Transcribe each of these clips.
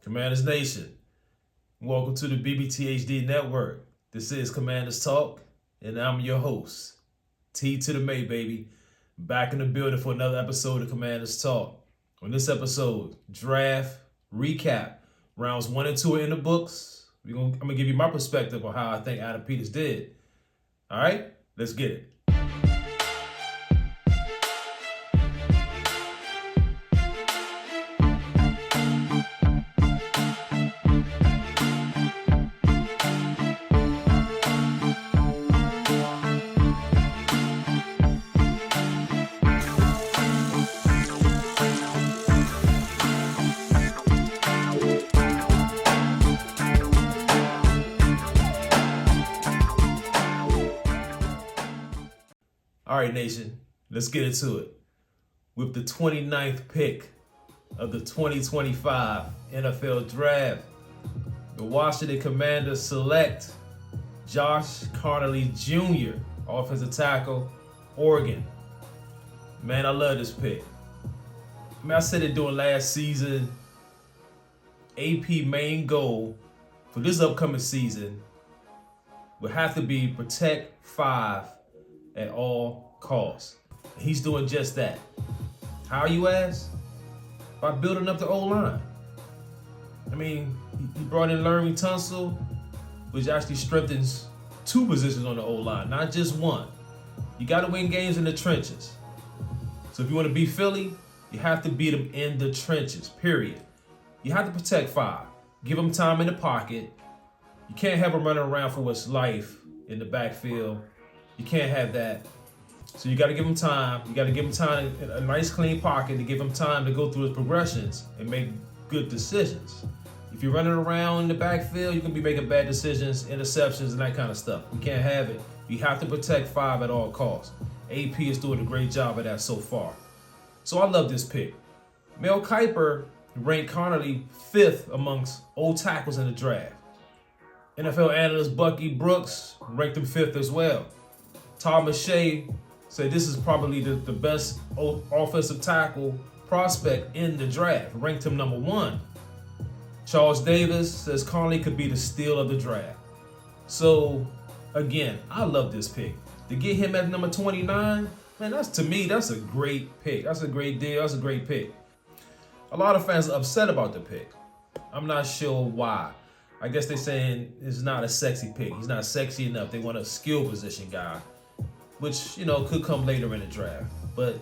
Commanders Nation, welcome to the BBTHD network. This is Commanders Talk, and I'm your host, T to the May, baby. Back in the building for another episode of Commanders Talk. On this episode, draft recap. Rounds 1 and 2 are in the books. I'm going to give you my perspective on how I think Adam Peters did. All right, let's get it. All right, Nation, let's get into it. With the 29th pick of the 2025 NFL Draft, the Washington Commanders select Josh Conerly Jr., offensive tackle, Oregon. Man, I love this pick. I said it during last season. AP main goal for this upcoming season would have to be protect 5 at all costs. He's doing just that. How, you ask? By building up the O-line. I mean, he brought in Laremy Tunsil, which actually strengthens 2 positions on the O-line, not just one. You got to win games in the trenches. So if you want to beat Philly, you have to beat them in the trenches, period. You have to protect 5. Give them time in the pocket. You can't have them running around for what's life in the backfield. You can't have that. So you got to give him time. You got to give him time, a nice clean pocket to give him time to go through his progressions and make good decisions. If you're running around in the backfield, you can be making bad decisions, interceptions, and that kind of stuff. You can't have it. You have to protect 5 at all costs. AP is doing a great job of that so far. So I love this pick. Mel Kiper ranked Conerly 5th amongst old tackles in the draft. NFL analyst Bucky Brooks ranked him 5th as well. Todd McShay said this is probably the best offensive tackle prospect in the draft, ranked him number 1. Charles Davis says Conerly could be the steal of the draft. So, again, I love this pick. To get him at number 29, man, that's a great pick. That's a great deal. That's a great pick. A lot of fans are upset about the pick. I'm not sure why. I guess they're saying it's not a sexy pick. He's not sexy enough. They want a skill position guy, which, could come later in the draft. But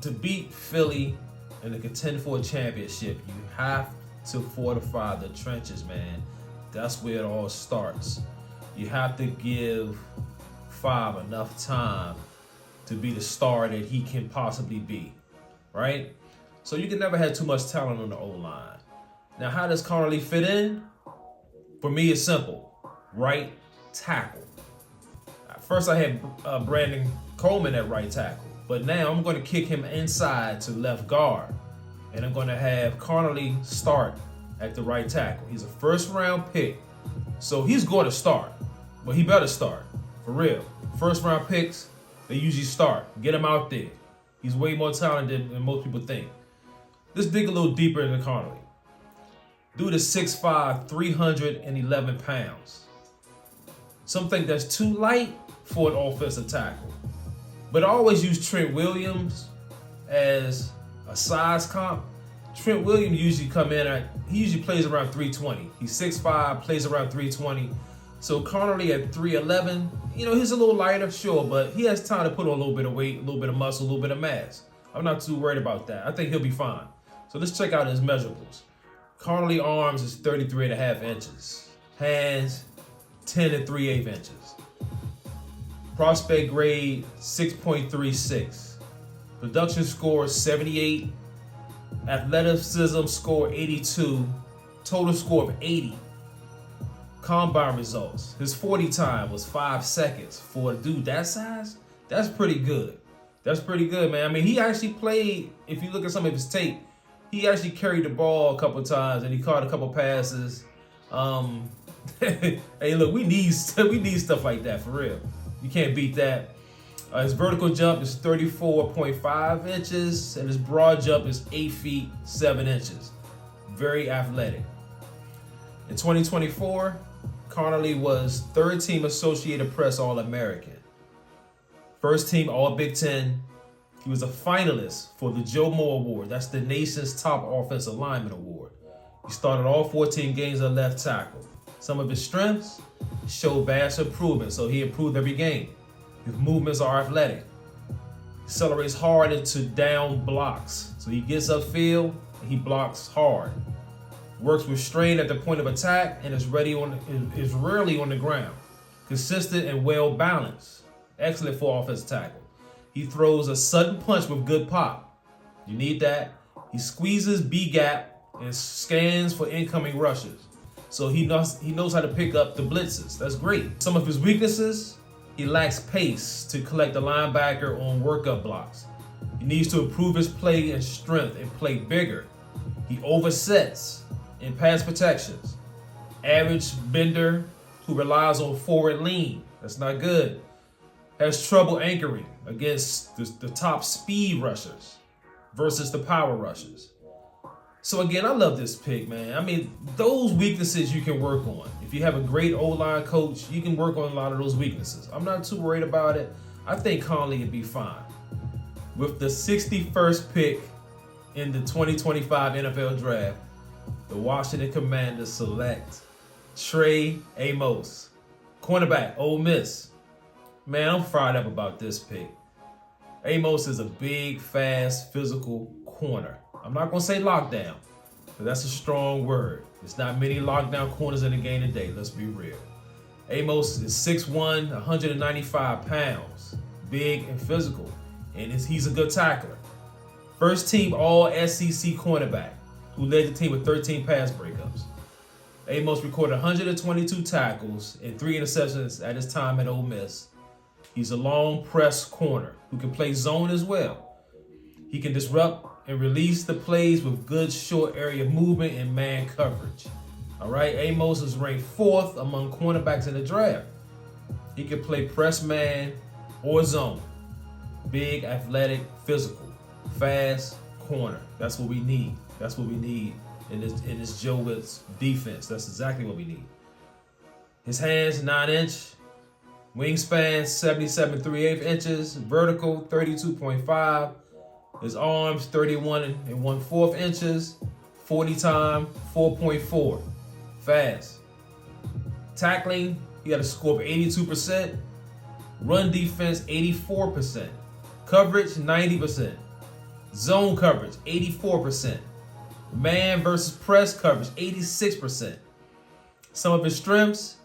to beat Philly and to contend for a championship, you have to fortify the trenches, man. That's where it all starts. You have to give 5 enough time to be the star that he can possibly be, right? So you can never have too much talent on the O-line. Now, how does Conerly fit in? For me, it's simple. Right tackle. First, I had Brandon Coleman at right tackle, but now I'm going to kick him inside to left guard, and I'm going to have Conerly start at the right tackle. He's a first-round pick, so he's going to start, but he better start, for real. First-round picks, they usually start. Get him out there. He's way more talented than most people think. Let's dig a little deeper into Conerly. Dude is 6'5", 311 pounds. Some think that's too light for an offensive tackle. But I always use Trent Williams as a size comp. Trent Williams usually he usually plays around 320. He's 6'5", plays around 320. So Conerly at 311, he's a little lighter, sure, but he has time to put on a little bit of weight, a little bit of muscle, a little bit of mass. I'm not too worried about that. I think he'll be fine. So let's check out his measurables. Conerly arms is 33.5 inches. Hands, 10 3/8 inches. Prospect grade, 6.36. Production score, 78. Athleticism score, 82. Total score of 80. Combine results. His 40 time was 5 seconds. For a dude that size, that's pretty good. That's pretty good, man. I mean, he actually played, if you look at some of his tape, he actually carried the ball a couple times and he caught a couple passes. Hey, look, we need stuff like that, for real. You can't beat that. His vertical jump is 34.5 inches, and his broad jump is 8 feet 7 inches. Very athletic. In 2024, Connolly was third team Associated Press All-American, first team All-Big Ten. He was a finalist for the Joe Moore Award. That's the nation's top offensive lineman award. He started all 14 games at left tackle. Some of his strengths showed vast improvement, so he improved every game. His movements are athletic. He accelerates hard into down blocks. So he gets upfield and he blocks hard. Works with strain at the point of attack and is rarely on the ground. Consistent and well balanced. Excellent for offensive tackle. He throws a sudden punch with good pop. You need that. He squeezes B gap and scans for incoming rushes. So he knows how to pick up the blitzes. That's great. Some of his weaknesses: he lacks pace to collect the linebacker on workup blocks. He needs to improve his play and strength and play bigger. He oversets in pass protections. Average bender who relies on forward lean. That's not good. Has trouble anchoring against the top speed rushers versus the power rushers. So again, I love this pick, man. I mean, those weaknesses you can work on. If you have a great O-line coach, you can work on a lot of those weaknesses. I'm not too worried about it. I think Connolly would be fine. With the 61st pick in the 2025 NFL Draft, the Washington Commanders select Trey Amos, cornerback, Ole Miss. Man, I'm fired up about this pick. Amos is a big, fast, physical corner. I'm not going to say lockdown, but that's a strong word. There's not many lockdown corners in the game today, let's be real. Amos is 6'1", 195 pounds, big and physical, and he's a good tackler. First team All-SEC cornerback, who led the team with 13 pass breakups. Amos recorded 122 tackles and 3 interceptions at his time at Ole Miss. He's a long press corner who can play zone as well. He can disrupt and release the plays with good short area movement and man coverage. All right, Amos is ranked 4th among cornerbacks in the draft. He can play press man or zone. Big, athletic, physical, fast corner. That's what we need. That's what we need in this Joe Wicks defense. That's exactly what we need. His hands 9-inch, wingspan 77 3/8 inches, vertical 32.5. His arms 31 1/4 inches, 40 time 4.4. Fast. Tackling, he got a score of 82%. Run defense 84%. Coverage 90%. Zone coverage 84%. Man versus press coverage 86%. Some of his strengths: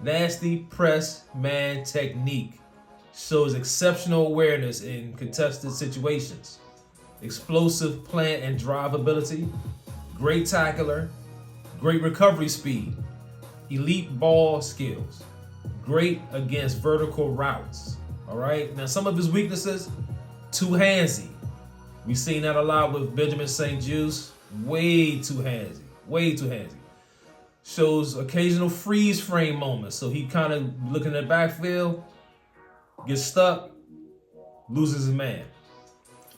nasty press man technique. Shows exceptional awareness in contested situations. Explosive plant and drive ability. Great tackler. Great recovery speed. Elite ball skills. Great against vertical routes. All right. Now, some of his weaknesses: too handsy. We've seen that a lot with Benjamin St-Juste. Way too handsy. Way too handsy. Shows occasional freeze frame moments. So he kind of looking at the backfield, gets stuck, loses his man.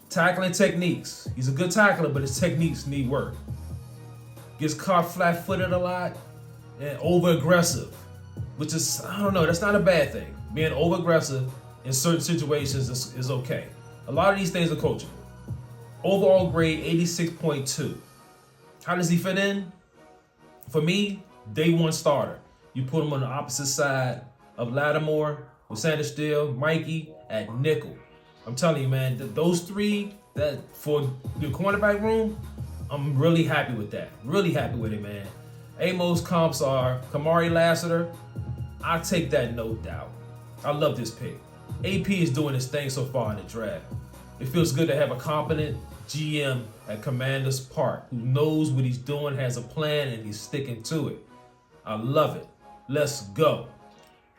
Tackling techniques. He's a good tackler, but his techniques need work. Gets caught flat-footed a lot and over-aggressive, which is, I don't know, that's not a bad thing. Being over-aggressive in certain situations is okay. A lot of these things are coachable. Overall grade 86.2. How does he fit in? For me, day one starter. You put him on the opposite side of Lattimore with Sanders Steele, Mikey at nickel. I'm telling you, man, those three, that for the cornerback room, I'm really happy with that. Really happy with it, man. Amos comps are Kamari Lassiter. I take that no doubt. I love this pick. AP is doing his thing so far in the draft. It feels good to have a competent GM at Commanders Park who knows what he's doing, has a plan, and he's sticking to it. I love it. Let's go.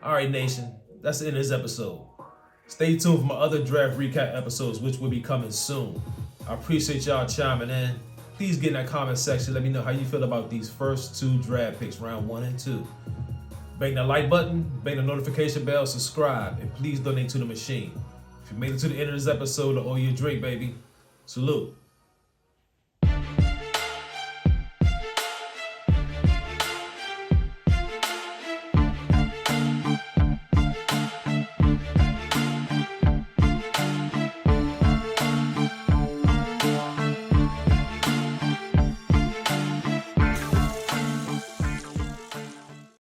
All right, nation. That's the end of this episode. Stay tuned for my other draft recap episodes, which will be coming soon. I appreciate y'all chiming in. Please get in that comment section. Let me know how you feel about these first 2 draft picks, round 1 and 2. Bang that like button, bang the notification bell, subscribe, and please donate to the machine. If you made it to the end of this episode, I owe you a drink, baby. Salute.